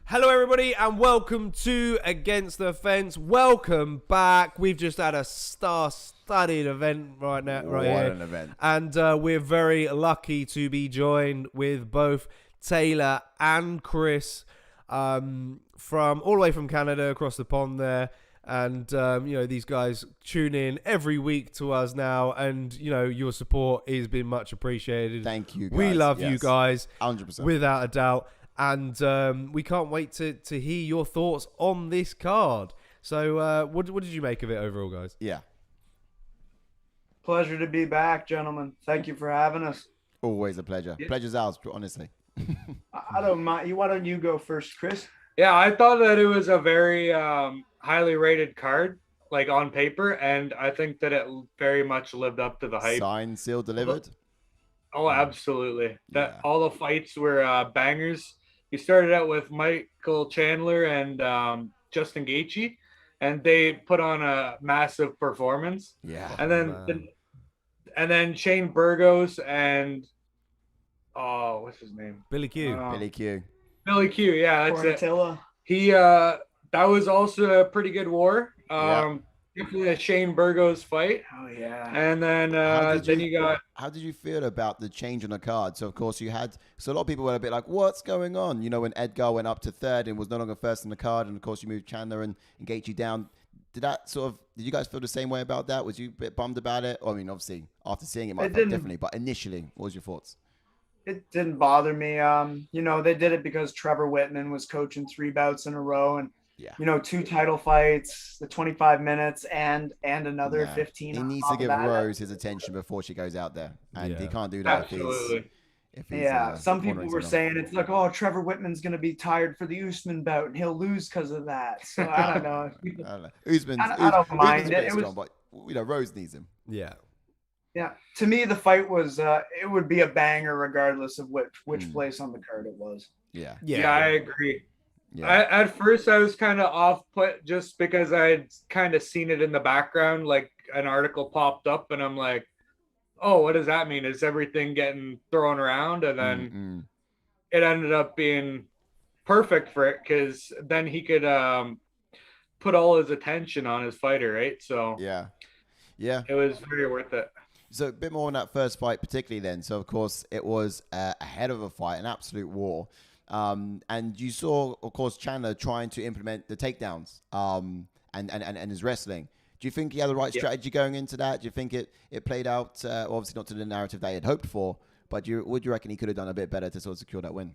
Hello, everybody, and welcome to Against the Fence. Welcome back. We've just had a star-studded event right now, right What here, an event! and we're very lucky to be joined with both Taylor and Kris from all the way from Canada across the pond there. And these guys tune in every week to us now, and your support has been much appreciated. Thank you, guys. We love you guys, 100%, without a doubt. And we can't wait to hear your thoughts on this card. So what did you make of it overall, guys? Yeah, Pleasure to be back, gentlemen. Thank you for having us. always a pleasure. Yeah. Pleasure's ours, honestly. I don't mind. Why don't you go first, Kris? Yeah, I thought that it was a very highly rated card, like on paper, and I think that it very much lived up to the hype. Signed, sealed, delivered. Oh, absolutely. That Yeah. all the fights were bangers. You started out with Michael Chandler and Justin Gaethje, and they put on a massive performance. Yeah, And then Shane Burgos and what's his name? Billy Q. Billy Q. Billy Q. Yeah, that's it. Quarantilla. He that was also a pretty good war. Yeah. Definitely a Shane Burgos fight. Oh yeah. And then you got How did you feel about the change on the card? So of course you had. So a lot of people were a bit like, "What's going on?" You know, when Edgar went up to third and was no longer first in the card, and of course you moved Chandler and Gaethje down. Did you guys feel the same way about that? Was you a bit bummed about it? I mean, obviously after seeing it, might feel differently. But initially, what was your thoughts? It didn't bother me. They did it because Trevor Whitman was coaching 3 bouts in a row, and Yeah. 2 title fights, the 25 minutes, and another Nah. 15. He on needs top to of give that. Rose his attention before she goes out there, and he Yeah. can't do that absolutely. if he's Yeah, some people cornering were someone. saying it's like, oh, Trevor Whitman's going to be tired for the Usman bout, and he'll lose because of that. So I don't know. I don't know. Usman's I don't mind Usman's a it. bit It was- strong, but Rose needs him. Yeah. Yeah, to me, the fight was it would be a banger regardless of which place on the card it was. Yeah. Yeah, I agree. Yeah. At first, I was kind of off put just because I'd kind of seen it in the background, like an article popped up, and I'm like, "Oh, what does that mean? Is everything getting thrown around?" And then it ended up being perfect for it because then he could put all his attention on his fighter, right? So Yeah. it was very worth it. So a bit more on that first fight, particularly then. So of course it was a head of a fight, an absolute war. And you saw, of course, Chandler trying to implement the takedowns and his wrestling. Do you think he had the right strategy going into that? Do you think it played out, obviously not to the narrative they had hoped for, but would you reckon he could have done a bit better to sort of secure that win?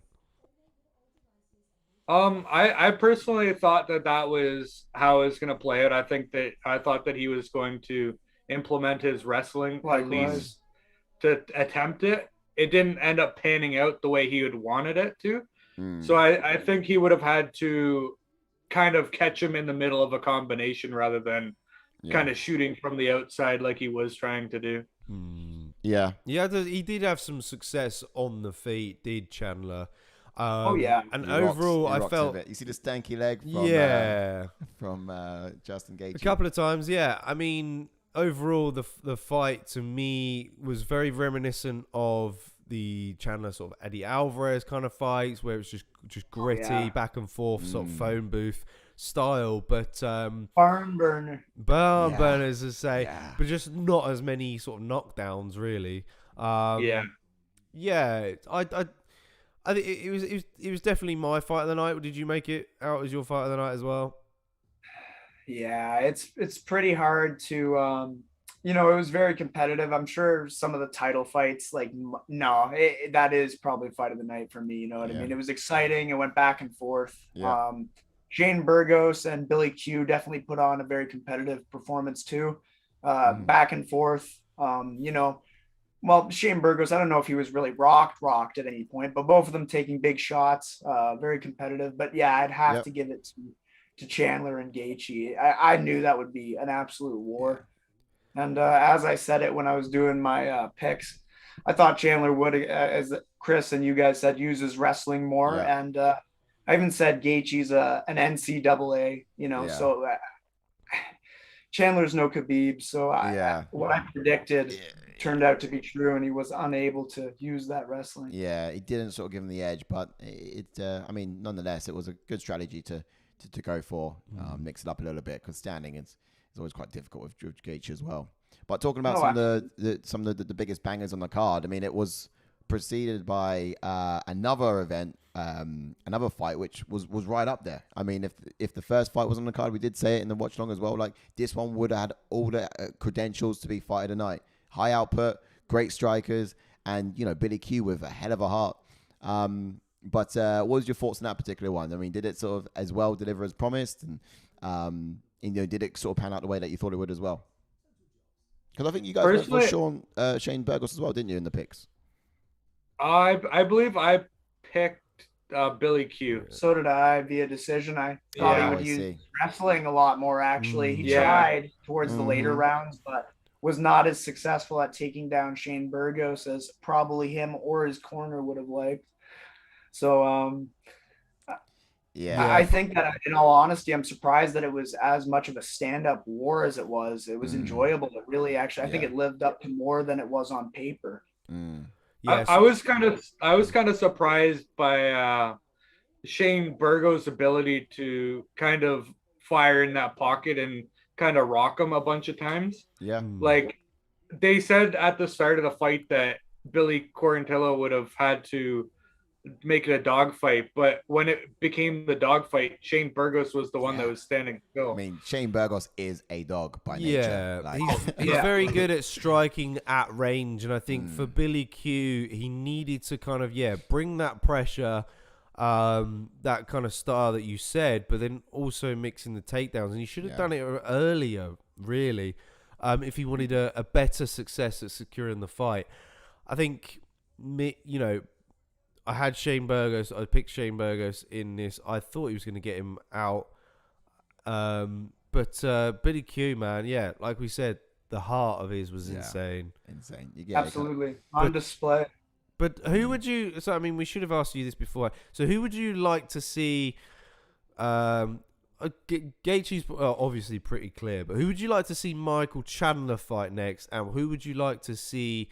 I personally thought that was how it was going to play out. I thought that he was going to implement his wrestling at least to attempt it. It didn't end up panning out the way he had wanted it to. So I think he would have had to kind of catch him in the middle of a combination rather than kind of shooting from the outside like he was trying to do. Yeah. Yeah, he did have some success on the feet, did Chandler. Oh, yeah. And He overall, rocks I a felt... bit. You see the stanky leg from Justin Gaethje? A couple of times, yeah. I mean, overall, the fight to me was very reminiscent of the Chandler sort of Eddie Alvarez kind of fights, where it's just gritty, back and forth, sort of phone booth style. But Barn burner. burners, as say, but just not as many sort of knockdowns, really. I think it was definitely my fight of the night. Did you make it out as your fight of the night as well? Yeah, it's pretty hard to it was very competitive. I'm sure some of the title fights, that is probably fight of the night for me. You know what I mean? It was exciting. It went back and forth. Yeah. Shane Burgos and Billy Q definitely put on a very competitive performance too. Back and forth. Well, Shane Burgos, I don't know if he was really rocked at any point, but both of them taking big shots, very competitive. But yeah, I'd have to give it to Chandler and Gaethje. I knew that would be an absolute war. And as I said it when I was doing my picks, I thought Chandler would, as Kris and you guys said, use his wrestling more. Yeah. And I even said Gaethje's an NCAA, so Chandler's no Khabib. So what I predicted, turned out to be true, and he was unable to use that wrestling. Yeah, it didn't sort of give him the edge, but I mean, nonetheless, it was a good strategy to go for, mix it up a little bit, because standing is always quite difficult with Gaethje as well. But talking about some of the biggest bangers on the card, I mean, it was preceded by another event, another fight, which was right up there. I mean, if the first fight was on the card, we did say it in the watch long as well, like this one would have had all the credentials to be fight of the night. High output, great strikers, and Billy Q with a hell of a heart. But what was your thoughts on that particular one? I mean, did it sort of as well deliver as promised, and did it sort of pan out the way that you thought it would as well? Because I think you guys went for Shane Burgos as well, didn't you, in the picks? I believe I picked Billy Q. So did I, via decision. I thought he would use wrestling a lot more, actually. He tried towards the later rounds, but was not as successful at taking down Shane Burgos as probably him or his corner would have liked. So, I think that, in all honesty, I'm surprised that it was as much of a stand-up war as it was. It was enjoyable. It really, actually, I think it lived up to more than it was on paper. Yes. I was kind of surprised by Shane Burgos' ability to kind of fire in that pocket and kind of rock him a bunch of times. Yeah. Like they said at the start of the fight that Billy Quarantillo would have had to make it a dogfight, but when it became the dogfight, Shane Burgos was the one that was standing still. I mean, Shane Burgos is a dog by nature. Yeah, like, he's very good at striking at range, and I think for Billy Q, he needed to kind of bring that pressure, that kind of style that you said, but then also mixing the takedowns, and he should have done it earlier, really, if he wanted a better success at securing the fight. I think, I had Shane Burgos. I picked Shane Burgos in this. I thought he was going to get him out. But Billy Q, man, like we said, the heart of his was insane. Insane. Absolutely. On display. But who would you... So, I mean, we should have asked you this before. So who would you like to see... Gaethje's obviously pretty clear, but who would you like to see Michael Chandler fight next? And who would you like to see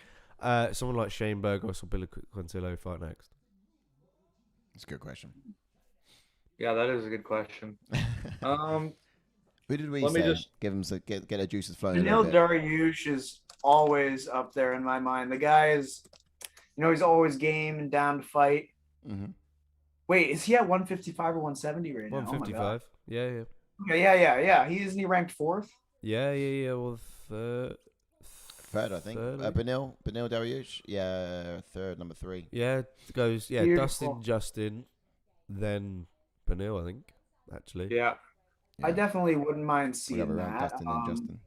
someone like Shane Burgos or Billy Quarantillo fight next? That's a good question. Yeah, that is a good question. Who did we say? Give him get their juices flowing. Beneil Dariush is always up there in my mind. The guy is, he's always game and down to fight. Mm-hmm. Wait, is he at 155 or 170 right now? 155. Yeah. Okay, yeah. Isn't he ranked fourth? Yeah. Well, third, I think. Beneil Dariush. Yeah, third, number 3. Yeah, goes. Yeah, Beautiful. Dustin, Justin, then Beneil, I think. Actually. Yeah. I definitely wouldn't mind seeing that. Dustin and Justin.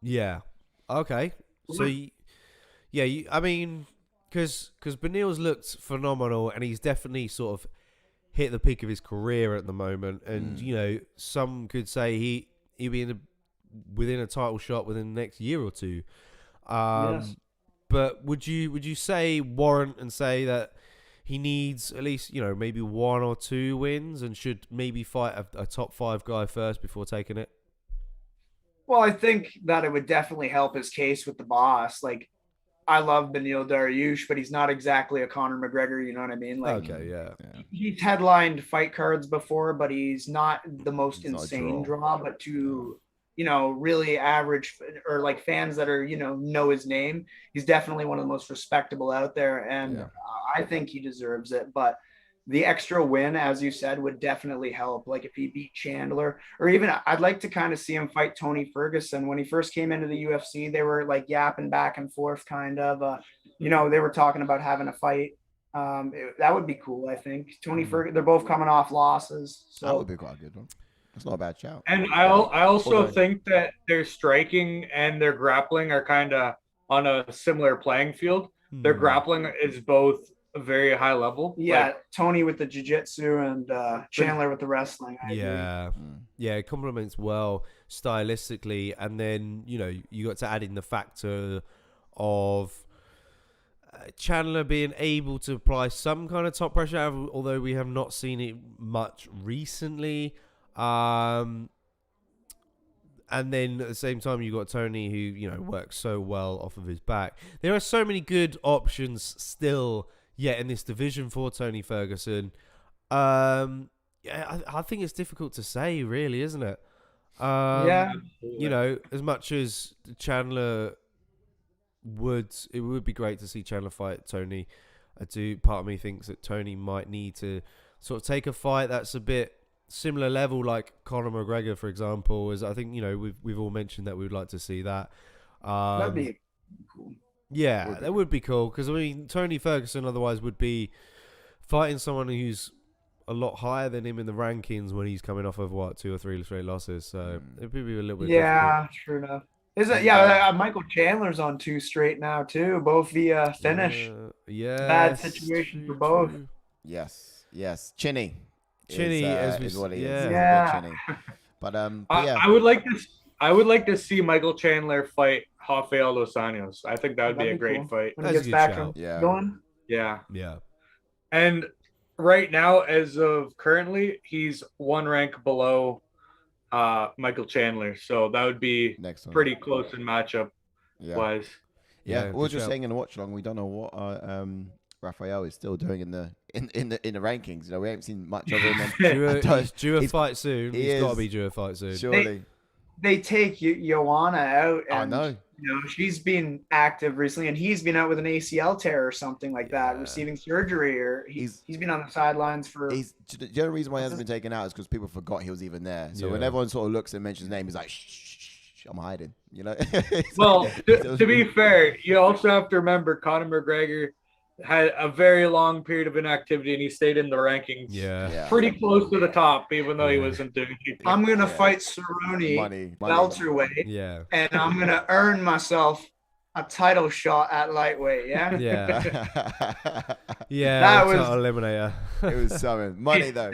Yeah. Okay. So, I mean, because Beneil's looked phenomenal, and he's definitely sort of hit the peak of his career at the moment. And some could say he'll be within a title shot within the next year or two. Yes. But would you say warrant and say that he needs at least maybe 1 or 2 wins and should maybe fight a top 5 guy first before taking it? Well, I think that it would definitely help his case with the boss. Like, I love Beneil Dariush, but he's not exactly a Conor McGregor. You know what I mean? Like, okay, yeah. He's headlined fight cards before, but he's not the most insane draw. But to really average or like fans that are know his name, he's definitely one of the most respectable out there, and I think he deserves it. But the extra win, as you said, would definitely help. Like if he beat Chandler, or even I'd like to kind of see him fight Tony Ferguson. When he first came into the UFC, they were like yapping back and forth, kind of. They were talking about having a fight. That would be cool. I think Tony Ferguson. They're both coming off losses, so that would be quite a good one. That's not a bad shout. And I also think that their striking and their grappling are kind of on a similar playing field. Their grappling is both a very high level. Yeah, like, Tony with the jiu-jitsu and Chandler with the wrestling. It complements well stylistically, and then you got to add in the factor of Chandler being able to apply some kind of top pressure, although we have not seen it much recently. And And then at the same time, you've got Tony, who, you know, works so well off of his back. There are so many good options still yet in this division for Tony Ferguson. Yeah, I think it's difficult to say, really, isn't it? Yeah. You know, as much as Chandler it would be great to see Chandler fight Tony. Part of me thinks that Tony might need to sort of take a fight that's a bit similar level, like Conor McGregor, for example. As I think, you know, we've all mentioned that we would like to see that. That'd be cool. Yeah, that would be cool, because I mean, Tony Ferguson otherwise would be fighting someone who's a lot higher than him in the rankings when he's coming off of 2 or 3 straight losses. So it'd be a little bit. Yeah, true enough. Is it? Yeah, Michael Chandler's on 2 straight now too, both via finish. Yeah, bad situation for both. True. Yes. Chinny is what he is. Yeah. Chinny. But yeah. I would like to see Michael Chandler fight Rafael Dos Anjos. I think that would be a great fight. When he gets back from going. Yeah. Yeah. And right now, as of currently, he's 1 rank below Michael Chandler. So that would be pretty close in matchup wise. Yeah. We're just saying in the watch along, we don't know what Rafael is still doing in the rankings. You know, we haven't seen much of him. He's due a fight soon. He's got to be due a fight soon. Surely. They take Joanna out, and I know. You know, she's been active recently, and he's been out with an ACL tear or something like that, receiving surgery, or he's been on the sidelines for. The only reason why he hasn't been taken out is because people forgot he was even there. So when everyone sort of looks and mentions his name, he's like, shh, I'm hiding. You know. Well, to be fair, you also have to remember Conor McGregor had a very long period of inactivity, and he stayed in the rankings pretty close to the top, even though he wasn't doing anything. I'm going to fight Cerrone welterweight, and I'm going to earn myself a title shot at lightweight, yeah, that was eliminator. It was something. Money, though.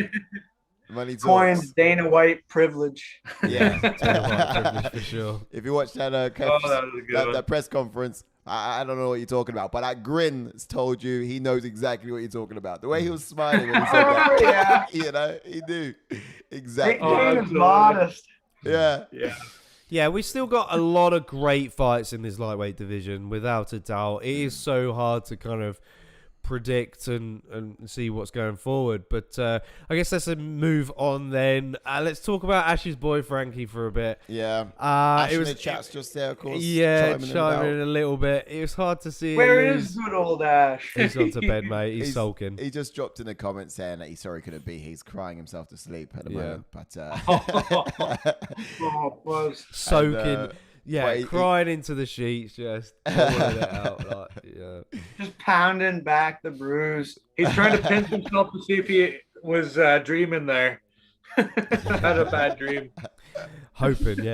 Money coined Dana White privilege. Yeah, Dana White privilege for sure. If you watch that press conference, I don't know what you're talking about, but that grin has told you he knows exactly what you're talking about. The way he was smiling when he said that, you know, he knew exactly. Dana's modest. Yeah, we still got a lot of great fights in this lightweight division, without a doubt. It is so hard to kind of predict and see what's going forward, but I guess let's move on then. Let's talk about Ash's boy Frankie for a bit. Ash in the chat's just there, of course. Chiming in a little bit. It was hard to see. Where is good old Ash? He's gone to bed, mate. He's sulking. He just dropped in a comment saying that he's sorry couldn't be. He's crying himself to sleep at the moment, but soaking. Crying into the sheets, just pulling it out. Just pounding back the bruise. He's trying to pinch himself to see if he was dreaming there. Had a bad dream. Hoping,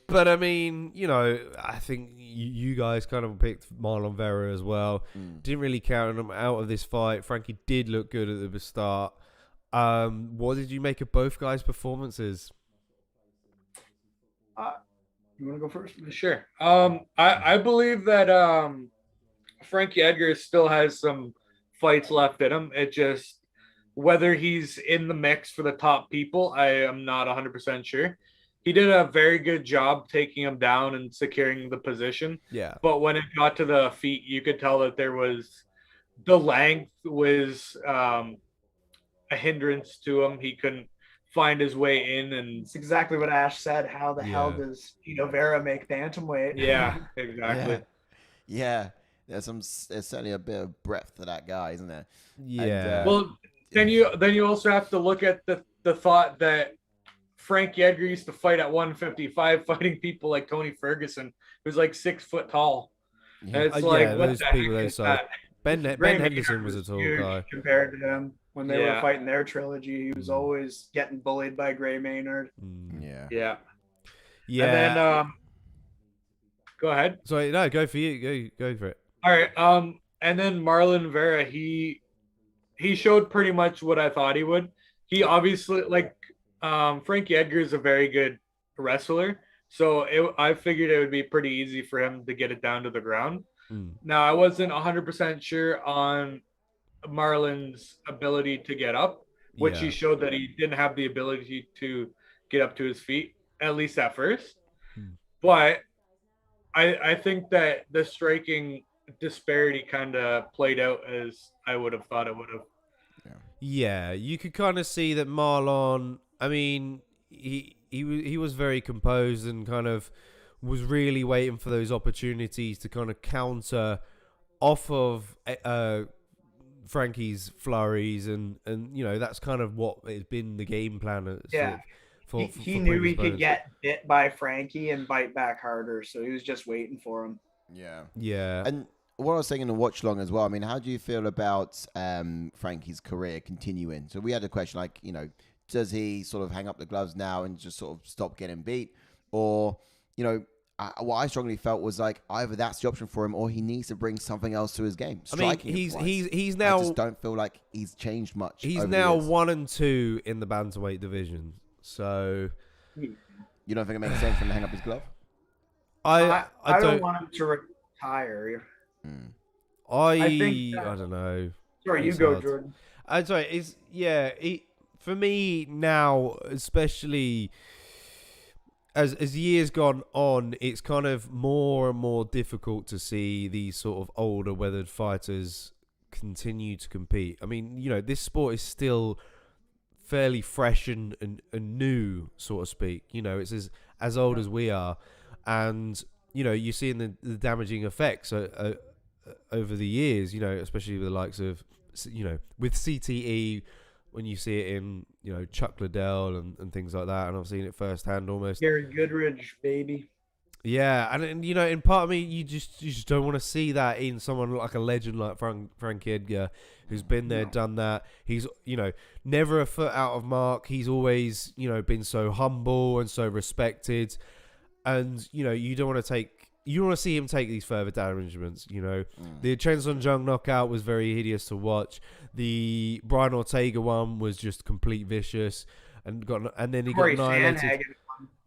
But I mean, you know, I think you guys kind of picked Marlon Vera as well. Didn't really count him out of this fight. Frankie did look good at the start. What did you make of both guys' performances? You want to go first? Sure. I believe that Frankie Edgar still has some fights left in him. It just, whether he's in the mix for the top people, I am not 100% sure. He did a very good job taking him down and securing the position. Yeah. But when it got to the feet, you could tell that the length was a hindrance to him. He couldn't find his way in, and it's exactly what Ash said. How the hell does Vera make bantamweight? Yeah, exactly. Yeah. There's certainly a bit of breadth to that guy, isn't there? Yeah. Well, then you also have to look at the thought that Frankie Edgar used to fight at 155, fighting people like Tony Ferguson, who's like 6 foot tall. Yeah. And it's like, what those the people heck they is saw. that? Ben Henderson was a tall huge guy compared to him. When they were fighting their trilogy, he was always getting bullied by Gray Maynard. Yeah. And then, go ahead. Sorry, no, go for you. Go for it. All right. And then Marlon Vera, he showed pretty much what I thought he would. He obviously, Frankie Edgar is a very good wrestler, so I figured it would be pretty easy for him to get it down to the ground. Now, I wasn't 100% sure on Marlon's ability to get up, which he showed that he didn't have the ability to get up to his feet. at least at first. Hmm. But I think that the striking disparity kind of played out as I would have thought it would have. Yeah, you could kind of see that Marlon. I mean, he was very composed and kind of was really waiting for those opportunities to kind of counter off of Frankie's flurries, and you know that's kind of what has been the game plan. Yeah. He knew he could get bit by Frankie and bite back harder, so he was just waiting for him. Yeah. Yeah. And what I was saying in the watch long as well, I mean, how do you feel about Frankie's career continuing? So we had a question like, you know, does he sort of hang up the gloves now and just sort of stop getting beat? Or, you know, what I strongly felt was like either that's the option for him or he needs to bring something else to his game. I mean, he's now. I just don't feel like he's changed much. He's now 1 and 2 in the bantamweight division. So you don't think it makes sense for him to hang up his glove? I don't want him to retire. I don't know. Sorry, you go, Jordan. I'm sorry. For me now, especially as years gone on, it's kind of more and more difficult to see these sort of older, weathered fighters continue to compete. I mean, you know, this sport is still fairly fresh and new, so to speak. You know, it's as old as we are, and you know, you're seeing the damaging effects over the years. You know, especially with the likes of, you know, with CTE, when you see it in, you know, Chuck Liddell and things like that, and I've seen it firsthand almost. Gary Goodridge, baby. Yeah, and you know, in part of me, you just don't want to see that in someone like a legend like Frankie Edgar, who's been there, done that. He's, you know, never a foot out of mark. He's always, you know, been so humble and so respected, and you know, you don't want to see him take these further damagements. You know, the Chen Sun Jung knockout was very hideous to watch. The Brian Ortega one was just complete vicious, and then he got annihilated.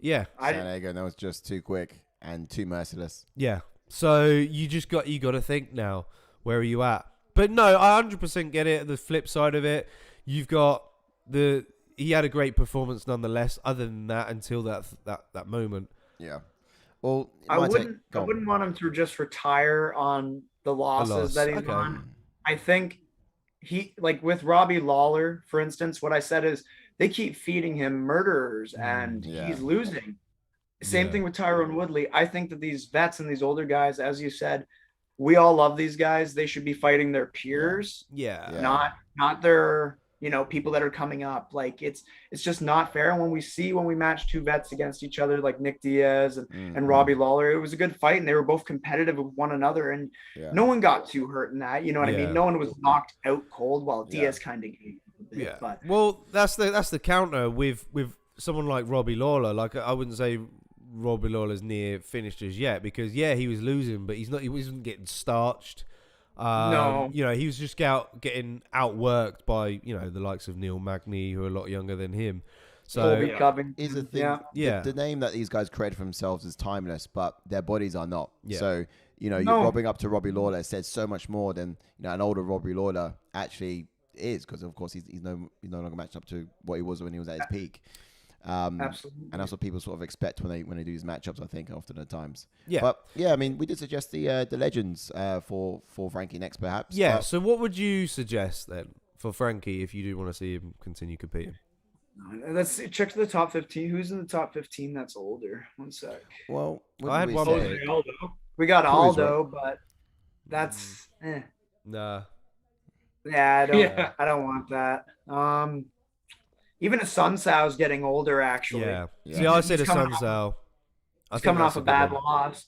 Yeah, Sanhagen, that was just too quick and too merciless. Yeah, so you got to think now, where are you at? But no, I 100% get it. The flip side of it, you've got he had a great performance nonetheless. Other than that, until that moment. Yeah. Well, I wouldn't want him to just retire on the losses that he's on. I think he, like with Robbie Lawler, for instance, what I said is they keep feeding him murderers and he's losing. Same thing with Tyron Woodley. I think that these vets and these older guys, as you said, we all love these guys. They should be fighting their peers, not their, you know, people that are coming up. Like it's just not fair. And when we match two vets against each other, like Nick Diaz and Robbie Lawler, it was a good fight and they were both competitive with one another. And no one got too hurt in that. You know what I mean? No one was knocked out cold while Diaz kind of gave. Yeah. But well, that's the counter with someone like Robbie Lawler. Like I wouldn't say Robbie Lawler's near finished as yet because he was losing, but he wasn't getting starched. No, you know, he was just getting outworked by, you know, the likes of Neil Magny, who are a lot younger than him. So is the thing. The name that these guys create for themselves is timeless, but their bodies are not. Yeah. So you know, you're robbing up to Robbie Lawler says so much more than, you know, an older Robbie Lawler actually is, because of course he's no longer matched up to what he was when he was at his peak. Absolutely. And that's what people sort of expect when they do these matchups, I think, often at times. Yeah. But yeah, I mean, we did suggest the legends for Frankie next, perhaps. Yeah. But so what would you suggest then for Frankie if you do want to see him continue competing? Let's check the top 15. Who's in the top 15 that's older? One sec. Well, I had one. We got Aldo, but that's Nah. Yeah, I don't want that. Even a Sun Tzu's getting older, actually. Yeah. See, I said a Sun Tzu. He's coming off a bad loss.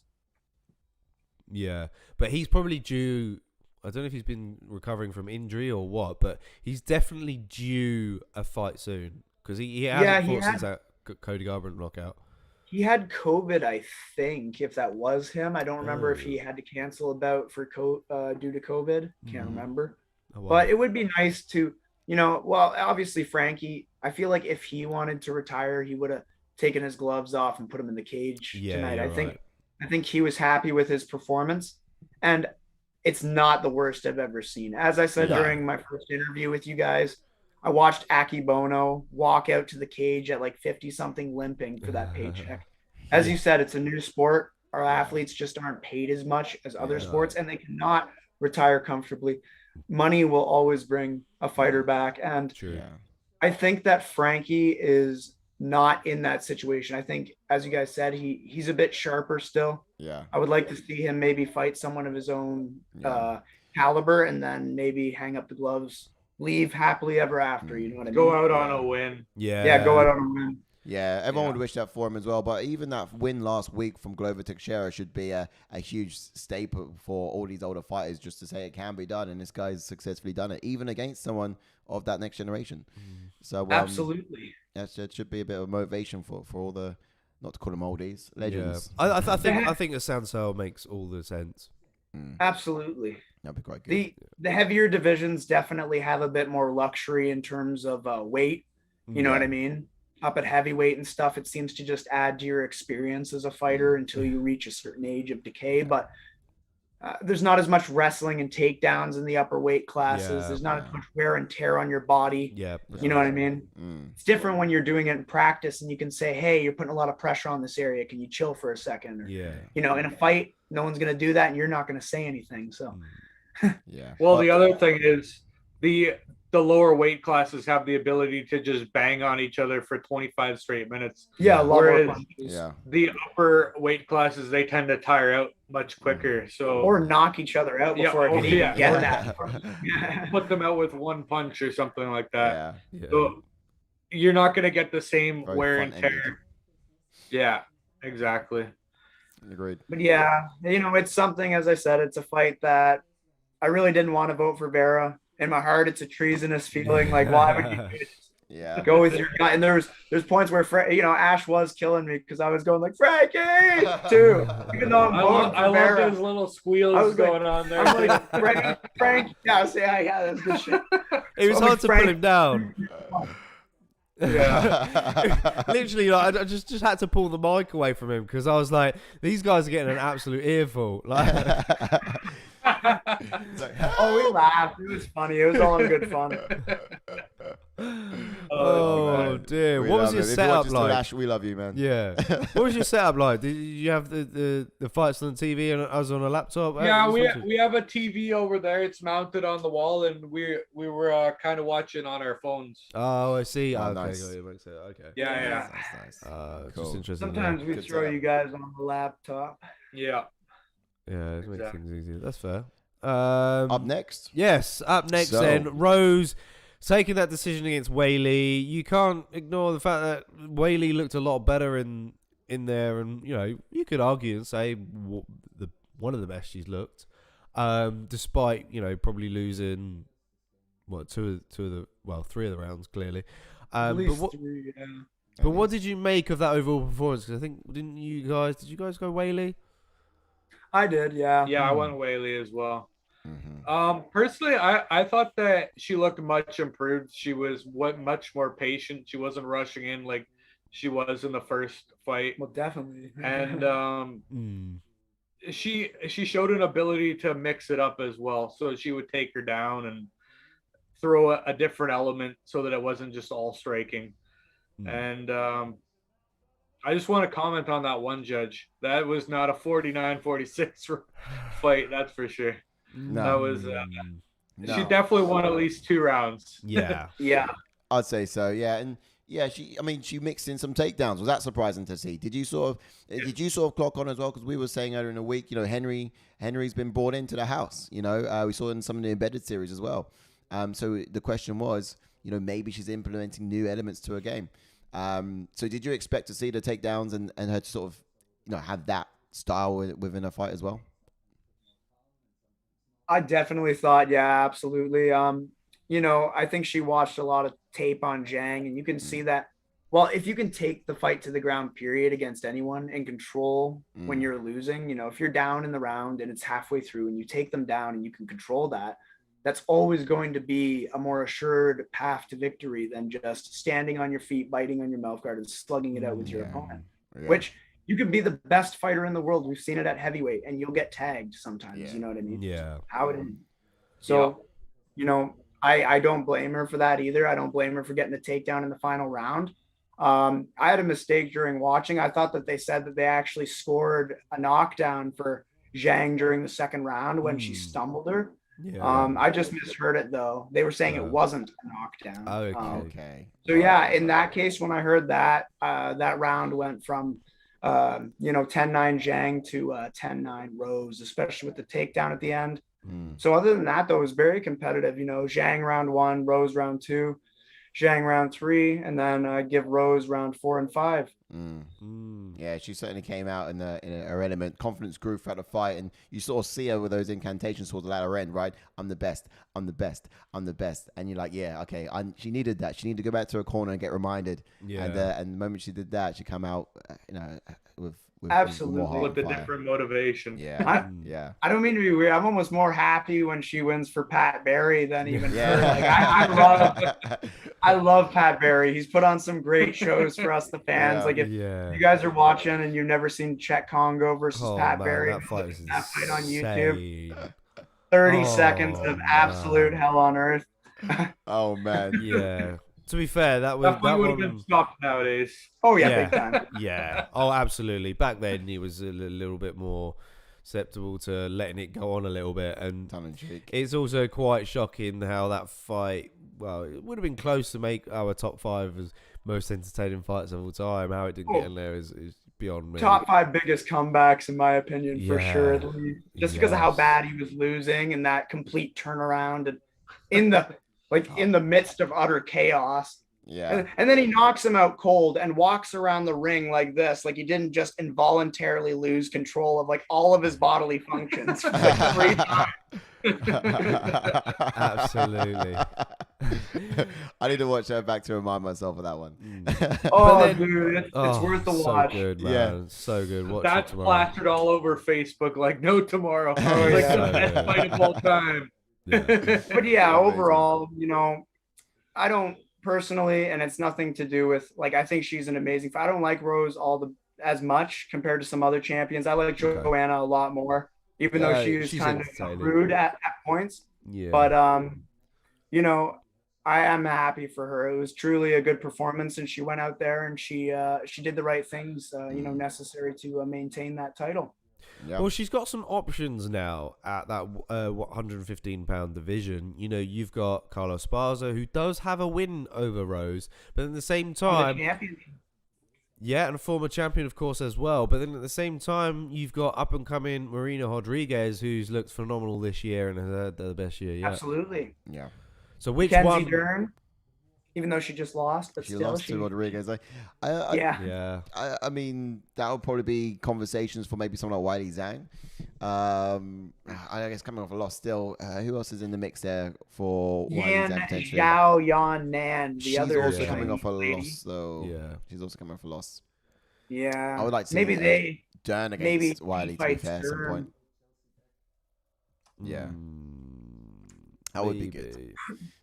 Yeah, but he's probably due. I don't know if he's been recovering from injury or what, but he's definitely due a fight soon because he hasn't fought since that Cody Garbrandt knockout. He had COVID, I think, if that was him. I don't remember if he had to cancel a bout for due to COVID. Can't remember. Oh, wow. But it would be nice to, you know, well, obviously Frankie, I feel like if he wanted to retire, he would have taken his gloves off and put him in the cage tonight. I think he was happy with his performance, and it's not the worst I've ever seen. As I said during my first interview with you guys, I watched Aki Bono walk out to the cage at like 50 something limping for that paycheck. As you said, it's a new sport. Our athletes just aren't paid as much as other sports, and they cannot retire comfortably. Money will always bring a fighter back. And I think that Frankie is not in that situation. I think, as you guys said, he's a bit sharper still. Yeah. I would like to see him maybe fight someone of his own caliber, and then maybe hang up the gloves, leave happily ever after. You know what I mean? Go out on a win. Yeah, go out on a win. Yeah, everyone would wish that for him as well. But even that win last week from Glover Teixeira should be a huge staple for all these older fighters, just to say it can be done. And this guy's successfully done it, even against someone of that next generation. So absolutely, that should be a bit of motivation for all the, not to call them oldies, legends. I think the Sansel makes all the sense. Absolutely. That'd be quite good. The heavier divisions definitely have a bit more luxury in terms of weight. You know what I mean? Up at heavyweight and stuff, it seems to just add to your experience as a fighter until you reach a certain age of decay. But there's not as much wrestling and takedowns in the upper weight classes. There's not as much wear and tear on your body. You know what I mean? It's different when you're doing it in practice and you can say, hey, you're putting a lot of pressure on this area. Can you chill for a second? Or, you know, in a fight, no one's going to do that and you're not going to say anything. So, Well, the other thing is the lower weight classes have the ability to just bang on each other for 25 straight minutes. Whereas the upper weight classes, they tend to tire out much quicker. Or knock each other out before it can even get that. Put them out with one punch or something like that. So you're not going to get the same wear and tear. Yeah, exactly. Agreed. But yeah, you know, it's something, as I said, it's a fight that I really didn't want to vote for Vera. In my heart, it's a treasonous feeling. Like, why would you go with your guy? And there's points where Ash was killing me because I was going like Frankie too. Even though I love those little squeals going on there. I'm like Frank. Yeah, that's good shit. It was hard to put him down. Literally, like, I just had to pull the mic away from him because I was like, these guys are getting an absolute earful. Like. We laughed. It was funny. It was all in good fun. Oh dear! What was your setup like? Ash, we love you, man. Yeah. What was your setup like? Did you have the fights on the TV and us on a laptop? Yeah, we have a TV over there. It's mounted on the wall, and we were kind of watching on our phones. Oh, I see. Oh, okay, nice. Okay. Yeah. Nice. Cool. Just interesting. Sometimes we throw you guys on the laptop. Yeah. Yeah, it makes things easier. That's fair. Up next? Yes, up next then. Rose taking that decision against Whaley. You can't ignore the fact that Whaley looked a lot better in there, and you could argue and say one of the best she's looked, despite probably losing three of the rounds clearly. At least three, yeah. But what did you make of that overall performance? Because I think did you guys go Whaley? I did, yeah. Yeah, I went Whaley as well. Personally, I thought that she looked much improved. She was much more patient. She wasn't rushing in like she was in the first fight. Well, definitely. And she showed an ability to mix it up as well. So she would take her down and throw a different element so that it wasn't just all striking. And I just want to comment on that one judge. That was not a 49-46 fight, that's for sure. No. That was she definitely won at least 2 rounds. Yeah. Yeah. I'd say so, yeah. And yeah, she mixed in some takedowns. Was that surprising to see? Did you sort of clock on as well? Because we were saying earlier in the week, Henry's been brought into the house. We saw it in some of the embedded series as well. So the question was, maybe she's implementing new elements to her game. So did you expect to see the takedowns and her to sort of, have that style within a fight as well? I definitely thought, yeah, absolutely. I think she watched a lot of tape on Zhang, and you can see that. Well, if you can take the fight to the ground period against anyone and control when you're losing, if you're down in the round and it's halfway through and you take them down and you can control that, that's always going to be a more assured path to victory than just standing on your feet, biting on your mouth guard and slugging it out with your opponent, which you can be the best fighter in the world. We've seen it at heavyweight and you'll get tagged sometimes. You know what I mean? Yeah. How it is. So, I don't blame her for that either. I don't blame her for getting the takedown in the final round. I had a mistake during watching. I thought that they said that they actually scored a knockdown for Zhang during the second round when she stumbled her. Yeah. I just misheard it though. They were saying it wasn't a knockdown. Okay. So yeah, in that case, when I heard that, that round went from 10-9 Zhang to 10-9 Rose, especially with the takedown at the end. So other than that, though, it was very competitive. Zhang round 1, Rose round 2, Zhang round 3, and then give Rose round 4 and 5. Yeah, she certainly came out in her element. Confidence grew throughout the fight, and you sort of see her with those incantations towards the latter end, right? I'm the best, I'm the best, I'm the best, and you're like, yeah, okay. She needed that. She needed to go back to her corner and get reminded. Yeah. And the moment she did that, she come out, with absolutely with a different motivation. Yeah, I don't mean to be weird. I'm almost more happy when she wins for Pat Barry than even yeah. her. Like, I love Pat Barry. He's put on some great shows for us, the fans. Yeah. Like if you guys are watching and you've never seen Czech Congo versus Pat Barry, that fight on YouTube. 30 seconds of absolute hell on earth. Oh man, yeah. To be fair, that would have been stopped nowadays. Oh yeah, big time. Yeah. Oh, absolutely. Back then, he was a little bit more susceptible to letting it go on a little bit, and it's also quite shocking how that fight. Well, it would have been close to make our top 5 as most entertaining fights of all time. How it didn't get in there is beyond me. Top 5 biggest comebacks, in my opinion, for sure. Just because of how bad he was losing and that complete turnaround, and in the midst of utter chaos. Yeah. And then he knocks him out cold and walks around the ring like this, like he didn't just involuntarily lose control of like all of his bodily functions for like 3 times. Absolutely. I need to watch that back to remind myself of that one. Dude, it's worth the watch. So good, man. Yeah. So good. Watch That's plastered all over Facebook like no tomorrow. Like the best fight of all time. Yeah. But yeah, overall, I don't personally, and it's nothing to do with like I think she's an amazing fighter. I don't like Rose as much compared to some other champions. I like Joanna a lot more, even though she's kind of rude at points. Yeah. But I am happy for her. It was truly a good performance, and she went out there and she did the right things, necessary to maintain that title. Yep. Well, she's got some options now at that 115-pound division. You've got Carlos Esparza, who does have a win over Rose, but at the same time, and a former champion, of course, as well. But then at the same time, you've got up-and-coming Marina Rodriguez, who's looked phenomenal this year and has had the best year yet. Absolutely. Yeah. So which Mackenzie one? Dern, even though she just lost, but she still lost to Rodriguez. I mean, that would probably be conversations for maybe someone like Wiley Zhang. I guess coming off a loss still. Who else is in the mix there for Wiley Zhang potentially? Zhao Yan Nan. She's also coming off a loss, though. Yeah, she's also coming off a loss. Yeah, I would like to see Dern against Wiley to be fair at some point. Yeah. That would be good.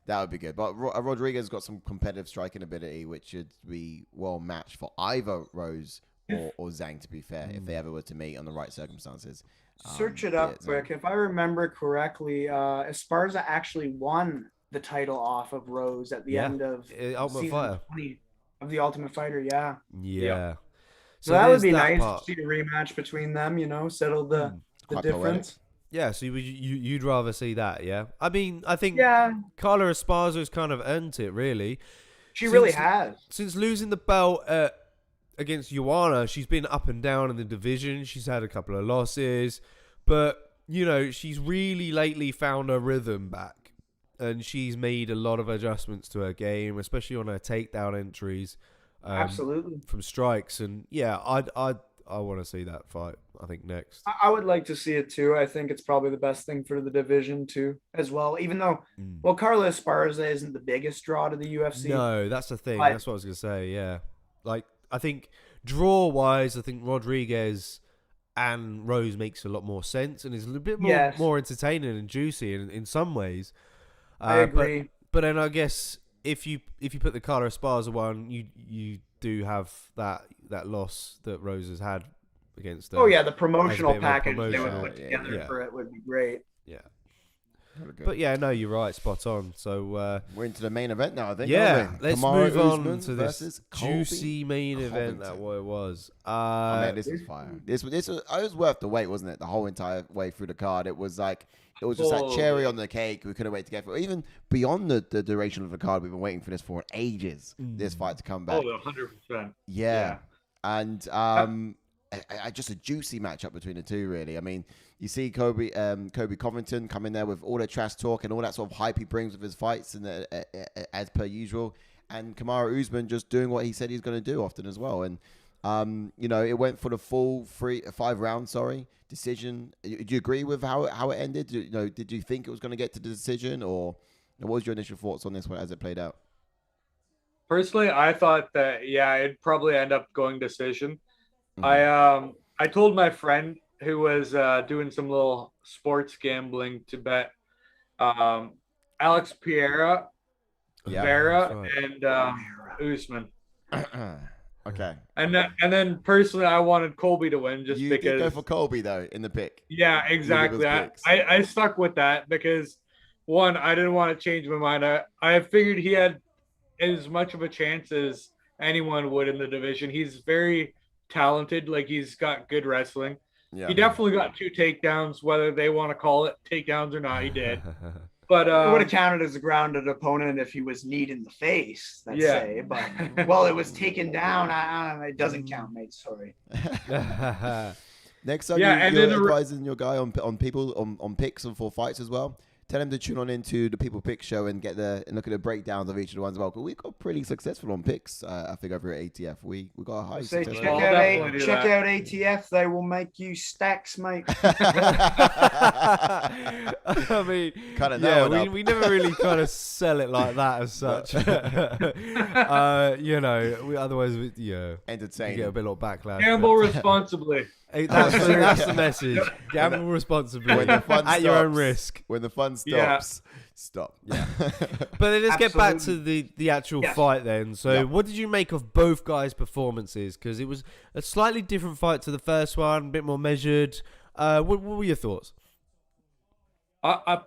That would be good. But Rodriguez got some competitive striking ability, which should be well matched for either Rose or Zhang, to be fair, if they ever were to meet on the right circumstances. Search it up quick. If I remember correctly, Esparza actually won the title off of Rose at the end of Ultimate Fighter. 20 of the Ultimate Fighter. Yeah. So that would be nice to see a rematch between them, settle the difference. Poetic. Yeah, so you'd rather see that, yeah? I mean, I think Carla Esparza's kind of earned it, really. She really has. Since losing the belt against Joanna, she's been up and down in the division. She's had a couple of losses. But, she's really lately found her rhythm back. And she's made a lot of adjustments to her game, especially on her takedown entries. Absolutely. From strikes. And, yeah, I want to see that fight, I think, next. I would like to see it, too. I think it's probably the best thing for the division, too, as well. Even though, Carla Esparza isn't the biggest draw to the UFC. No, that's the thing. That's what I was going to say, yeah. Like, I think draw-wise, I think Rodriguez and Rose makes a lot more sense and is a little bit more entertaining and juicy in some ways. I agree. But then I guess if you put the Carla Esparza one, you do have that loss that Rose has had against them. Oh yeah, the promotional package they would put together for it would be great. Yeah. But yeah, no, you're right, spot on. So we're into the main event now, I think. yeah, aren't we? let's Kamaru move on Usman to this versus juicy main Colby event. That Covington. what it was. Oh, man, this was fire. This was it was worth the wait, wasn't it? The whole entire way through the card, it was like it was just that cherry on the cake. We couldn't wait to get for even beyond the duration of the card. We've been waiting for this for ages. This fight to come back. 100%. Yeah. And just a juicy matchup between the two, really. I mean, you see Kobe Covington come in there with all the trash talk and all that sort of hype he brings with his fights, and as per usual. And Kamaru Usman just doing what he said he's going to do often as well. And it went for the full 5 round decision. Do you agree with how it ended? Did you think it was going to get to the decision, or what was your initial thoughts on this one as it played out? Personally, I thought that it'd probably end up going decision. I told my friend who was doing some little sports gambling to bet Alex Vera and Usman. Okay. And then personally, I wanted Colby to win just because. You did go for Colby though in the pick. Yeah, exactly. I stuck with that because one, I didn't want to change my mind. I figured he had as much of a chance as anyone would in the division. He's very talented. Like, he's got good wrestling. Yeah. He definitely got 2 takedowns, whether they want to call it takedowns or not. He did. But it would have counted as a grounded opponent if he was kneed in the face, let's say. But it was taken down. It doesn't count, mate. Sorry. Next time you're advising your guy on people on picks and for fights as well. Tell him to tune on into the People Pick show and look at the breakdowns of each of the ones as well. Because we got pretty successful on picks. I think over at ATF we got a high success. Check out ATF. They will make you stacks, mate. I mean, we never really kind of sell it like that as such. Otherwise, entertaining. You get a bit of backlash. Gamble responsibly. That's the message. Gamble responsibly. When the fun at your own risk. When the fun stops, stop. Yeah. But then let's get back to the actual fight then. So what did you make of both guys' performances? Because it was a slightly different fight to the first one, a bit more measured. What were your thoughts?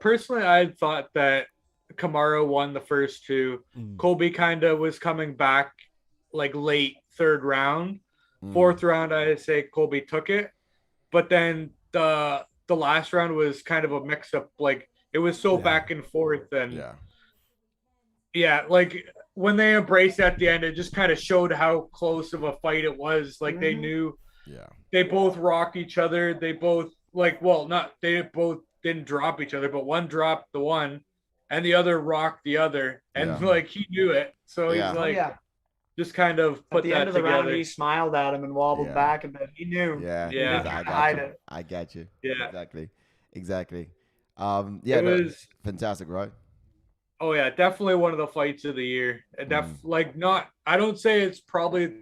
Personally, I thought that Kamaru won the first 2. Colby kind of was coming back like late 3rd round. 4th round, I say Colby took it, but then the last round was kind of a mix-up. Like, it was so back and forth, and like when they embraced at the end, it just kind of showed how close of a fight it was. Like, they knew, they both rocked each other. They both they both didn't drop each other, but one dropped the one, and the other rocked the other, and like he knew it. So he's like. Just kind of put at the end of the round, he smiled at him and wobbled back a bit. He knew. I got you. Yeah, exactly. It was fantastic, right? Oh yeah, definitely one of the fights of the year. I don't say it's probably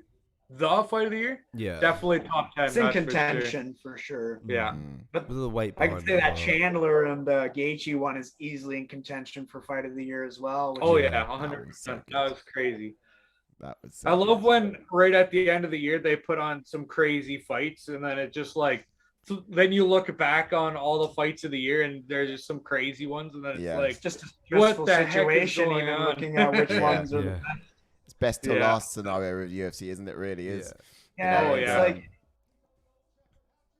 the fight of the year. Yeah, definitely top 10. It's in contention for sure. Yeah, but the weight. I could say that Chandler and Gaethje one is easily in contention for fight of the year as well. 100%. That was crazy. I love when right at the end of the year they put on some crazy fights, and then it just then you look back on all the fights of the year and there's just some crazy ones, and then it's just a stressful situation even on? Looking at which ones are the best. It's best to last scenario with UFC, isn't it? Really is. It's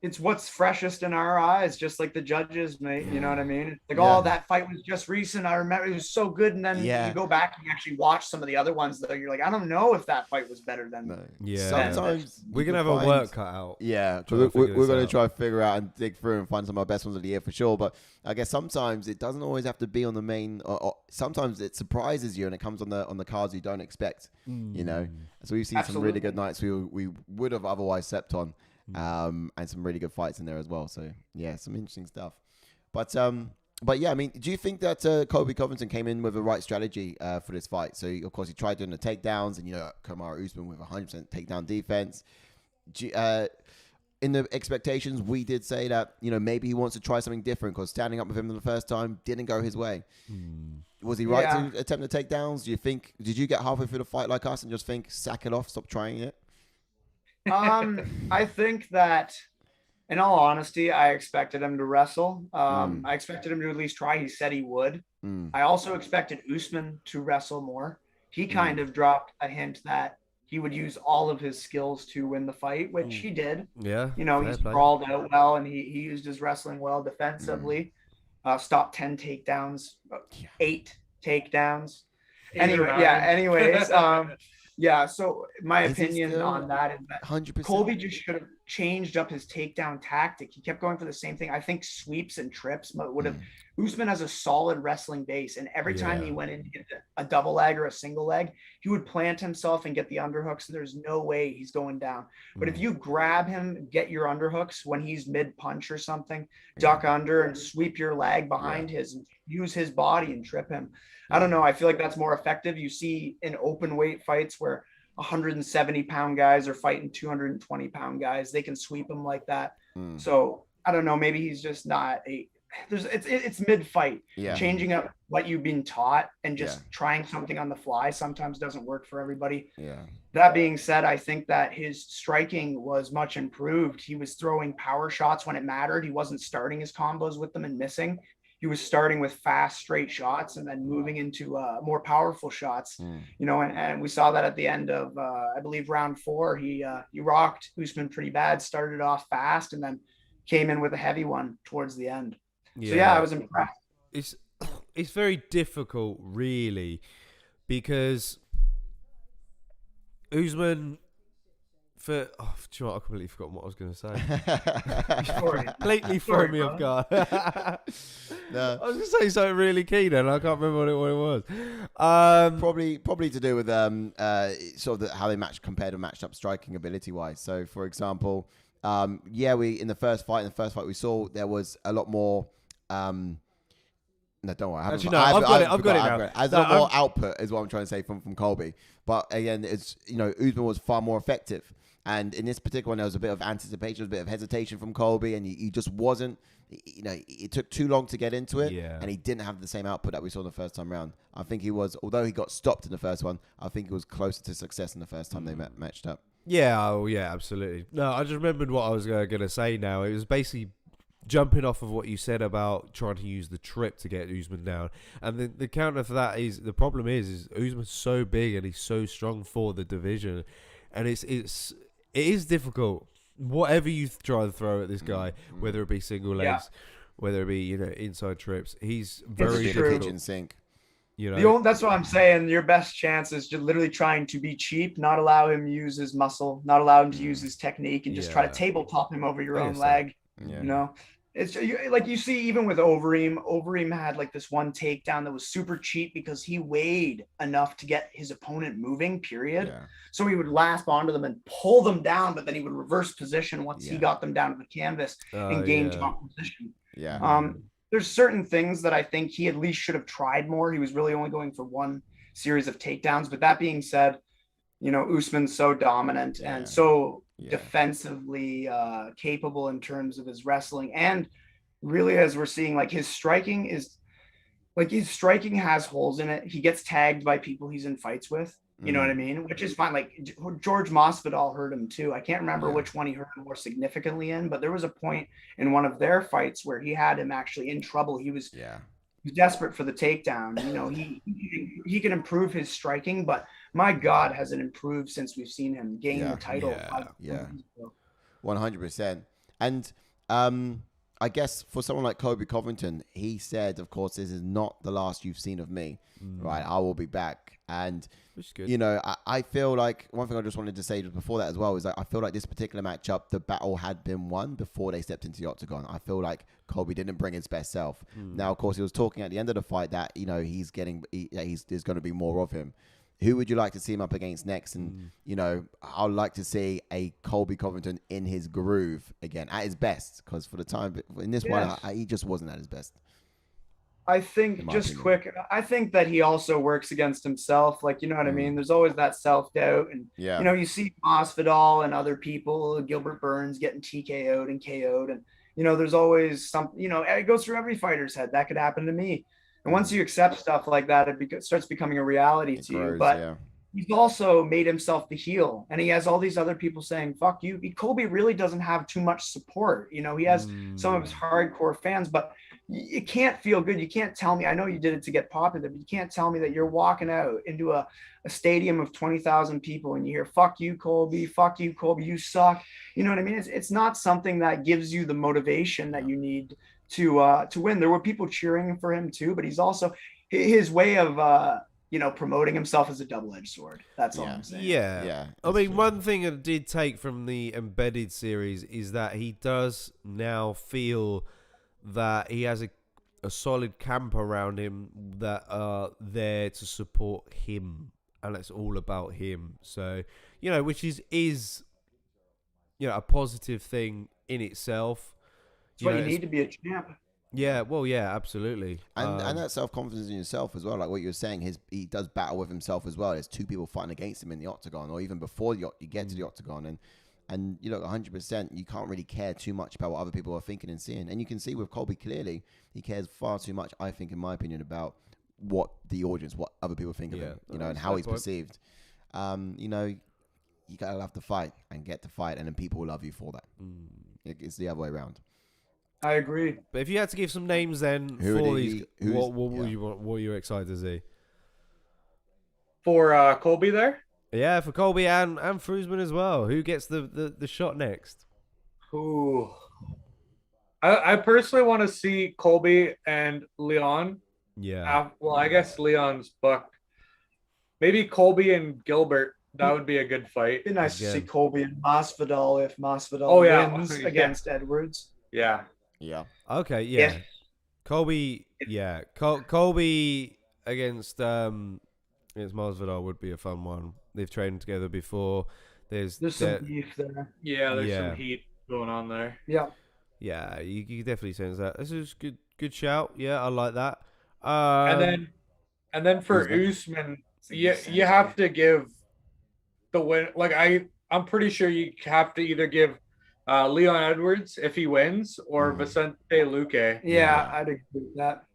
it's what's freshest in our eyes, just like the judges, mate. You know what I mean? Like, that fight was just recent. I remember it was so good. And then you go back and you actually watch some of the other ones that you're like, I don't know if that fight was better than. Sometimes we're going to have a work cut out. Yeah. We're going to try to figure out and dig through and find some of our best ones of the year for sure. But I guess sometimes it doesn't always have to be on the main, or sometimes it surprises you and it comes on the cards you don't expect, So we've seen some really good nights we would have otherwise slept on. And some really good fights in there as well. So some interesting stuff. But yeah, I mean, do you think that Colby Covington came in with the right strategy for this fight? So of course he tried doing the takedowns, and Kamaru Usman with 100% takedown defense. In the expectations, we did say that maybe he wants to try something different because standing up with him the first time didn't go his way. Was he right to attempt the takedowns? Did you get halfway through the fight like us and just think sack it off, stop trying it? I think that in all honesty, I expected him to wrestle. I expected him to at least try. He said he would. I also expected Usman to wrestle more. He kind of dropped a hint that he would use all of his skills to win the fight, which he did. Yeah. He's brawled out well, and he used his wrestling well defensively. Stopped 10 takedowns, 8 takedowns. Anyways, so my opinion on that is that 100%. Colby just should have changed up his takedown tactic. He kept going for the same thing. I think sweeps and trips would have. Usman has a solid wrestling base, and every time he went in to get a double leg or a single leg, he would plant himself and get the underhooks, and there's no way he's going down. But if you grab him, get your underhooks when he's mid-punch or something, duck under and sweep your leg behind his, and use his body and trip him. I don't know. I feel like that's more effective. You see in open weight fights where 170-pound guys are fighting 220-pound guys. They can sweep them like that. So I don't know. Maybe he's just not it's mid-fight. Changing up what you've been taught and just trying something on the fly sometimes doesn't work for everybody. That being said, I think that his striking was much improved. He was throwing power shots when it mattered. He wasn't starting his combos with them and missing. He was starting with fast, straight shots and then moving into more powerful shots, and we saw that at the end of, I believe, round 4. He rocked Usman pretty bad, started off fast, and then came in with a heavy one towards the end. So, I was impressed. It's very difficult, really, because Usman... do you know what? I completely forgot what I was going to say. Completely threw me off guard. No. I was going to say something really keen, and I can't remember what it was. Probably to do with sort of how they compared to matched up striking ability wise. So, for example, in the first fight we saw there was a lot more. No, don't worry. I've got it now. There's a lot more output, is what I'm trying to say from Colby. But again, it's Usman was far more effective. And in this particular one, there was a bit of anticipation, there was a bit of hesitation from Colby, and he just wasn't. It took too long to get into it, and he didn't have the same output that we saw the first time round. I think he was, although he got stopped in the first one, I think he was closer to success in the first time they matched up. Yeah, absolutely. No, I just remembered what I was going to say now. It was basically jumping off of what you said about trying to use the trip to get Usman down. And the counter for that is, the problem is Usman's so big and he's so strong for the division. And it is difficult. Whatever you try to throw at this guy, whether it be single legs, whether it be, inside trips, he's very difficult. Kitchen sink. That's what I'm saying. Your best chance is just literally trying to be cheap, not allow him to use his muscle, not allow him to use his technique, and just try to tabletop him over your own leg. It's like you see even with Overeem had like this one takedown that was super cheap because he weighed enough to get his opponent moving, period. So he would lasp onto them and pull them down, but then he would reverse position once he got them down to the canvas and gain top position. There's certain things that I think he at least should have tried more. He was really only going for one series of takedowns. But that being said, Usman's so dominant and so defensively capable in terms of his wrestling. And really, as we're seeing, like his striking has holes in it. He gets tagged by people he's in fights with. You know what I mean? Which is fine. Like George Masvidal hurt him too. I can't remember which one he hurt him more significantly in, but there was a point in one of their fights where he had him actually in trouble. He was desperate for the takedown. He can improve his striking, but my God, has it improved since we've seen him gain the title? 100%. And I guess for someone like Colby Covington, he said, of course, this is not the last you've seen of me, right? I will be back. And, I feel like one thing I just wanted to say just before that as well is that I feel like this particular matchup, the battle had been won before they stepped into the octagon. I feel like Colby didn't bring his best self. Now, of course, he was talking at the end of the fight that, there's going to be more of him. Who would you like to see him up against next? And, I'd like to see a Colby Covington in his groove again, at his best. Because for the time, in this one, he just wasn't at his best. I think I think that he also works against himself. Like, you know what I mean? There's always that self-doubt. And, you see Masvidal and other people, Gilbert Burns getting TKO'd and KO'd. And, there's always something, it goes through every fighter's head. That could happen to me. And once you accept stuff like that, it starts becoming a reality to you. But he's also made himself the heel, and he has all these other people saying "fuck you." Colby really doesn't have too much support. You know, he has some of his hardcore fans, but it can't feel good. You can't tell me. I know you did it to get popular, but you can't tell me that you're walking out into a stadium of 20,000 people and you hear "fuck you, Colby," "fuck you, Colby," "you suck." You know what I mean? It's not something that gives you the motivation that you need to win. There were people cheering for him too, but he's also his way of promoting himself as a double-edged sword. That's all I'm saying. Yeah. I mean, one thing I did take from the Embedded series is that he does now feel that he has a solid camp around him that are there to support him, and it's all about him. So, which is a positive thing in itself. That's why you need to be a champ. Yeah, well, yeah, absolutely. And that self-confidence in yourself as well, like what you were saying, he does battle with himself as well. There's two people fighting against him in the octagon, or even before you get to the octagon. And 100%, you can't really care too much about what other people are thinking and seeing. And you can see with Colby clearly, he cares far too much, I think, in my opinion, about what the audience, what other people think of him, and how he's perceived. You gotta love to fight and get to fight, and then people will love you for that. It's the other way around. I agree. But if you had to give some names then for these, what were you excited to see? For Colby there? Yeah, for Colby and for Usman as well. Who gets the shot next? Ooh. I personally want to see Colby and Leon. Yeah. Well, I guess Leon's booked. Maybe Colby and Gilbert. That would be a good fight. It'd be nice to see Colby and Masvidal if Masvidal wins against Edwards. Yeah. Yeah. Okay. Yeah. Colby. Yeah. Colby against Masvidal would be a fun one. They've trained together before. There's some beef there. Yeah. There's some heat going on there. Yeah. Yeah. You definitely sense that. This is good shout. Yeah, I like that. And then for Usman, you have to give the win. Like I'm pretty sure you have to either give Leon Edwards if he wins, or Vicente Luque. Yeah, I'd agree with that.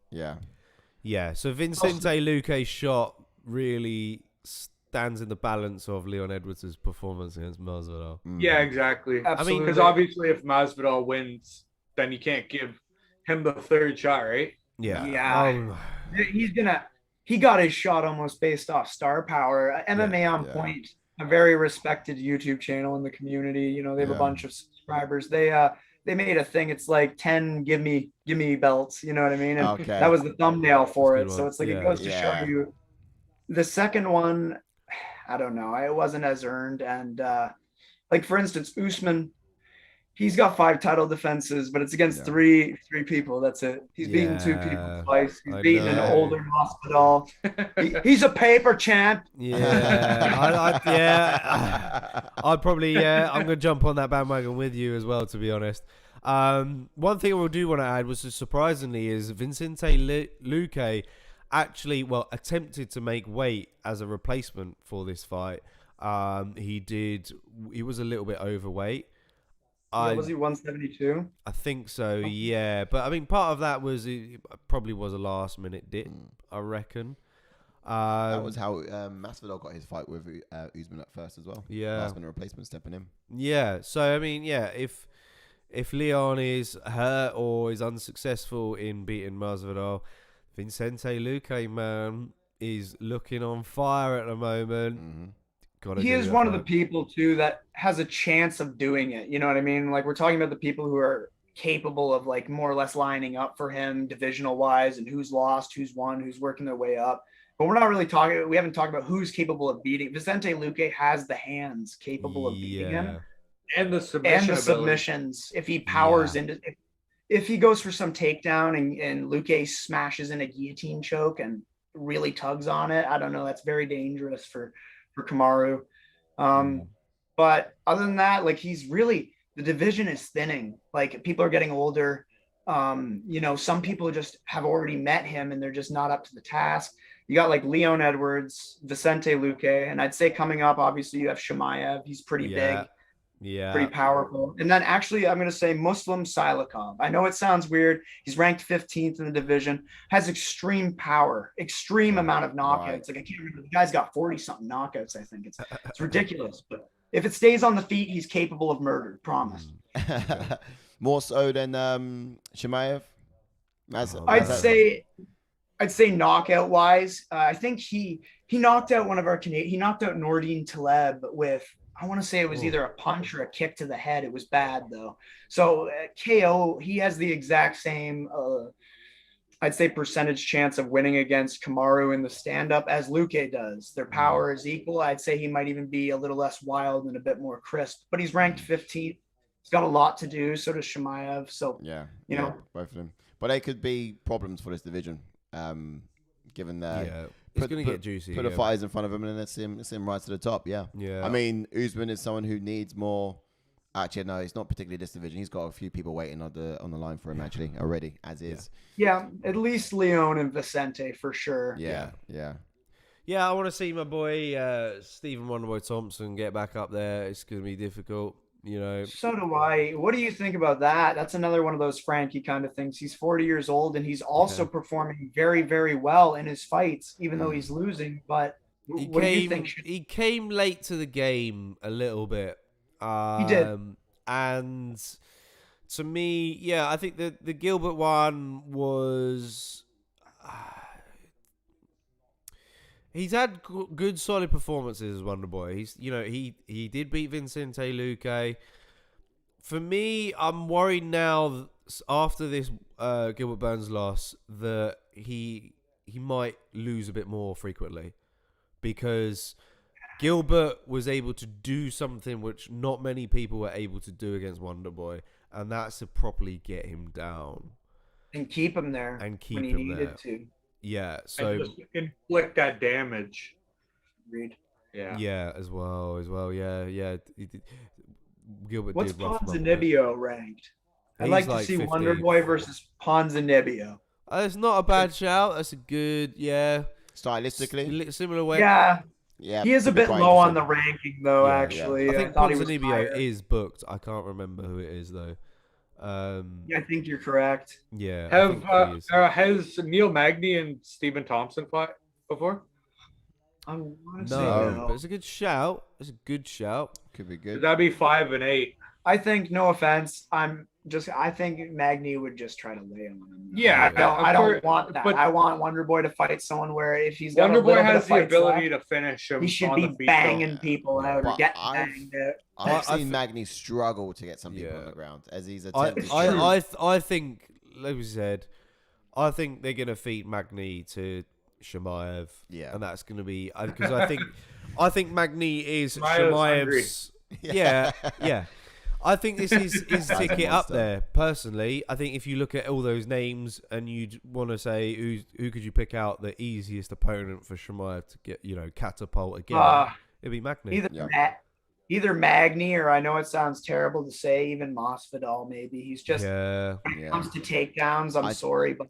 Yeah. So Vicente Luque's shot really stands in the balance of Leon Edwards' performance against Masvidal. Yeah, exactly. Absolutely. I mean, because obviously if Masvidal wins, then you can't give him the third shot, right? Yeah. He got his shot almost based off star power. MMA on Point, a very respected YouTube channel in the community. They have a bunch of subscribers. They made a thing. It's like 10 give me belts. You know what I mean? And that was the thumbnail for it. So it's like it goes to show you. The second one, I don't know. It wasn't as earned. And like for instance, Usman, he's got 5 title defenses, but it's against three people. That's it. He's beaten 2 people twice. He's beaten an older Masvidal. He's a paper champ. Yeah, I'd probably I'm gonna jump on that bandwagon with you as well, to be honest. One thing I do want to add was surprisingly is Vicente Luque actually attempted to make weight as a replacement for this fight. He was a little bit overweight. Was he 172? I think so, yeah. But I mean, part of that was it probably was a last minute dip, I reckon. That was how Masvidal got his fight with Usman at first as well. Yeah, last minute replacement stepping in. Yeah, so I mean, if Leon is hurt or is unsuccessful in beating Masvidal, Vicente Luque, man, is looking on fire at the moment. He is one of the people too that has a chance of doing it. You know what I mean? Like we're talking about the people who are capable of like more or less lining up for him divisional wise, and who's lost, who's won, who's working their way up. But we're not really talking. We haven't talked about who's capable of beating. Vicente Luque has the hands capable of beating him, and the submissions. If he powers into, if he goes for some takedown and Luque smashes in a guillotine choke and really tugs on it, I don't know. That's very dangerous for Kamaru. But other than that, like the division is thinning. Like people are getting older. Some people just have already met him and they're just not up to the task. You got like Leon Edwards, Vicente Luque, and I'd say coming up, obviously you have Chimaev. He's pretty big. Yeah. Pretty powerful. And then actually, I'm going to say Muslim Silikov. I know it sounds weird. He's ranked 15th in the division, has extreme power, extreme amount of knockouts. Right. Like I can't remember. The guy's got 40-something knockouts, I think. It's ridiculous. But if it stays on the feet, he's capable of murder. Promise. More so than Chimaev? I'd say knockout wise, I think he knocked out one of our Canadian. He knocked out Nordine Taleb with, I want to say it was either a punch or a kick to the head. It was bad though. So KO, he has the exact same, I'd say percentage chance of winning against Kamaru in the stand-up as Luque does. Their power is equal. I'd say he might even be a little less wild and a bit more crisp, but he's ranked 15th. He's got a lot to do. So does Chimaev. So you know, both of them. But they could be problems for this division, given that. It's going to get juicy. Put the fighters in front of him and let's him right to the top. Yeah. I mean, Usman is someone who needs more. Actually, no, it's not particularly this division. He's got a few people waiting on the line for him actually already, as is. Yeah, at least Leon and Vicente for sure. Yeah. I want to see my boy Stephen Wonderboy Thompson get back up there. It's going to be difficult, you know. So do I. What do you think about that? That's another one of those Frankie kind of things. He's 40 years old and he's also performing very, very well in his fights, even though he's losing. But what do you think? He came late to the game a little bit. He did. And to me, I think the Gilbert one was... he's had good, solid performances as Wonderboy. He did beat Vicente Luque. For me, I'm worried now after this Gilbert Burns loss that he might lose a bit more frequently, because Gilbert was able to do something which not many people were able to do against Wonderboy, and that's to properly get him down and keep him there and keep when he him needed there. to. Yeah, so and just inflict that damage. Agreed. Yeah, as well. Yeah. Gilbert. What's did rough him up. Ponzinibbio ranked? I'd He's like to see 15th. Wonderboy versus Ponzinibbio. It's not a bad shout. That's a good, Stylistically, similar way. Yeah, he is a bit low on the ranking, though. Actually, I think thought he was Ponzinibbio higher. is booked. I can't remember who it is though. I think you're correct. Yeah. I think he is. Has Neil Magny and Stephen Thompson fought before? I want to No, say no. but it's a good shout. Could be good. That'd be 5 and 8. I think, no offense, I think Magny would just try to lay on him. Yeah, I don't want that. but- I want Wonderboy to fight someone where if he's got a Wonderboy little bit has of the fight ability left, to finish him. he should on be the feet, banging people out or But getting I've- banged out. I've I seen Magny struggle to get some people on Yeah. the ground as he's I attempted. I think, like we said, I think they're gonna feed Magny to Chimaev. Yeah. And that's gonna be because I think Magny is Chimaev's Chimaev's. Yeah. I think this is his Guy's a ticket up monster. there. Personally, I think if you look at all those names and you'd want to say who could you pick out the easiest opponent for Chimaev to get catapult again, it'd be Magny. Either Magny or, I know it sounds terrible to say, even Masvidal maybe. He's just when it comes to takedowns, I'm sorry, but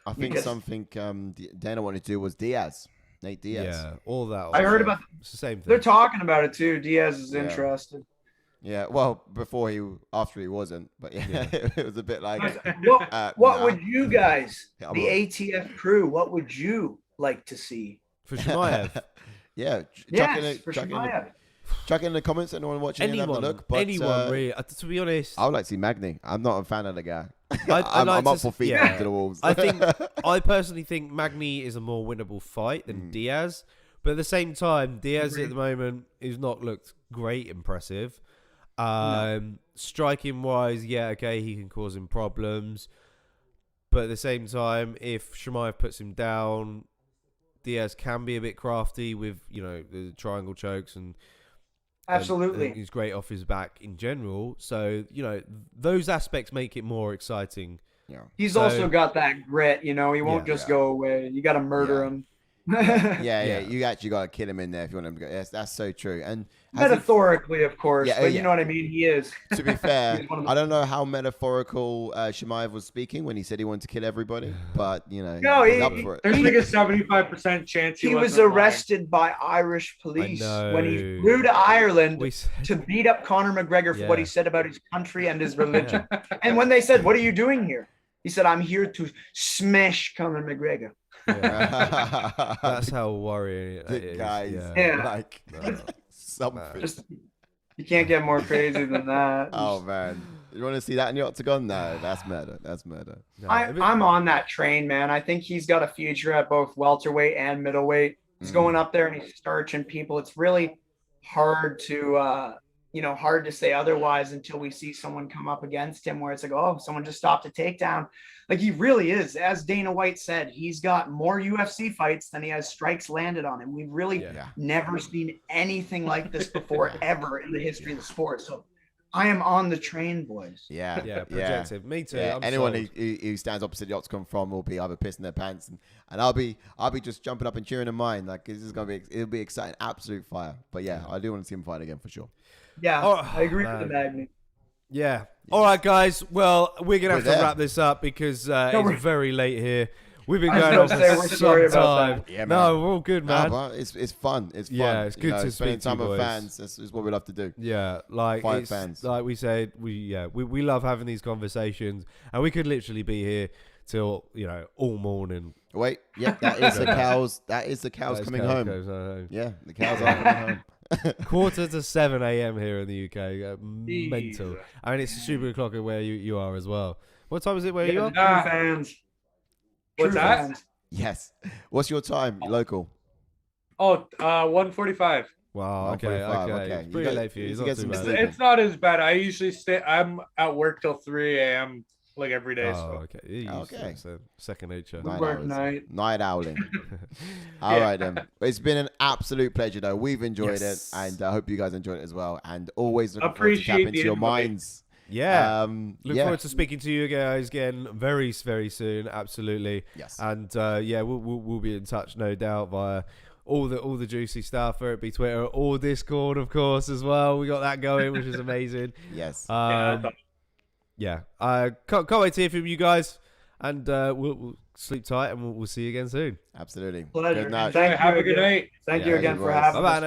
I think something Dana wanted to do was Nate Diaz. Yeah, all that. I heard about it's the same thing. they're talking about it too. Diaz is interested. Yeah, well, after he wasn't, but it was a bit like. What would you guys, the ATF crew, what would you like to see for Chimaev? Chuck in the comments. Anyone watching? Anyone, have a look, but, anyone really. To be honest, I would like to see Magny. I'm not a fan of the guy. I'm up for feeding him to the wolves. I personally think Magny is a more winnable fight than Diaz, but at the same time, Diaz at the moment is not looked great, impressive. Striking wise, he can cause him problems, but at the same time, if Chimaev puts him down, Diaz can be a bit crafty with the triangle chokes and. Absolutely. And he's great off his back in general. So, those aspects make it more exciting. Yeah. He's also got that grit, he won't just go away. You got to murder him. Yeah. You actually got to kill him in there if you want him to go. Yes, that's so true. And metaphorically, of course, but you know what I mean. He is. To be fair, I don't know how metaphorical Shemaev was speaking when he said he wanted to kill everybody, but no, there's like a 75% chance he was arrested by Irish police when he flew to Ireland to beat up Conor McGregor for what he said about his country and his religion. And when they said, "What are you doing here?" he said, "I'm here to smash Conor McGregor." Yeah. That's how worrying it is. Guys, like something. You can't get more crazy than that. Oh man, you want to see that in the octagon? No, that's murder. No, I'm on that train, man. I think he's got a future at both welterweight and middleweight. He's going up there and he's starching people. It's really hard to hard to say otherwise until we see someone come up against him where it's like, oh, someone just stopped a takedown. Like he really is. As Dana White said, he's got more UFC fights than he has strikes landed on him. We've really never seen anything like this before ever in the history of the sport. So I am on the train, boys. Yeah, projective. Me too. Yeah. Anyone who stands opposite the octagon from will be either pissing their pants, and I'll be just jumping up and cheering in mine. Like this is it'll be exciting, absolute fire. But yeah, I do want to see him fight again for sure. Yeah, I agree with the Magni. Yeah. All right, guys. Well, we're gonna have to wrap this up because it's very late here. We've been going on for some time. Yeah, no, we're all good, man. It's fun. It's fun. Yeah, it's good to spending speak to you time with boys. Fans. This is what we love to do. Yeah, like fans. Like we said, we love having these conversations, and we could literally be here till all morning. Wait, that is the cows. That is the cows coming home. Yeah, the cows are coming home. 6:45 a.m. here in the UK. Mental. I mean, it's super o'clock at where you are as well. What time is it where you are? Fans. What's that? Fans. Yes. What's your time? Local. 1:45. Wow. Okay. It's pretty late for you. It's not too bad. It's not as bad. I usually I'm at work till 3 a.m. like every day. Okay. So second nature. Night owling. All right then. It's been an absolute pleasure though. We've enjoyed it, and I hope you guys enjoyed it as well. And always looking forward to tap into your minds. Yeah. Look forward to speaking to you guys again very, very soon. Absolutely. Yes. And we'll be in touch, no doubt, via all the juicy stuff, whether it be Twitter or Discord, of course, as well. We got that going, which is amazing. Yes. Yeah. I can't wait to hear from you guys, and we'll sleep tight, and we'll see you again soon. Absolutely. Pleasure. Good night. Have a good night. Thank you again for having us.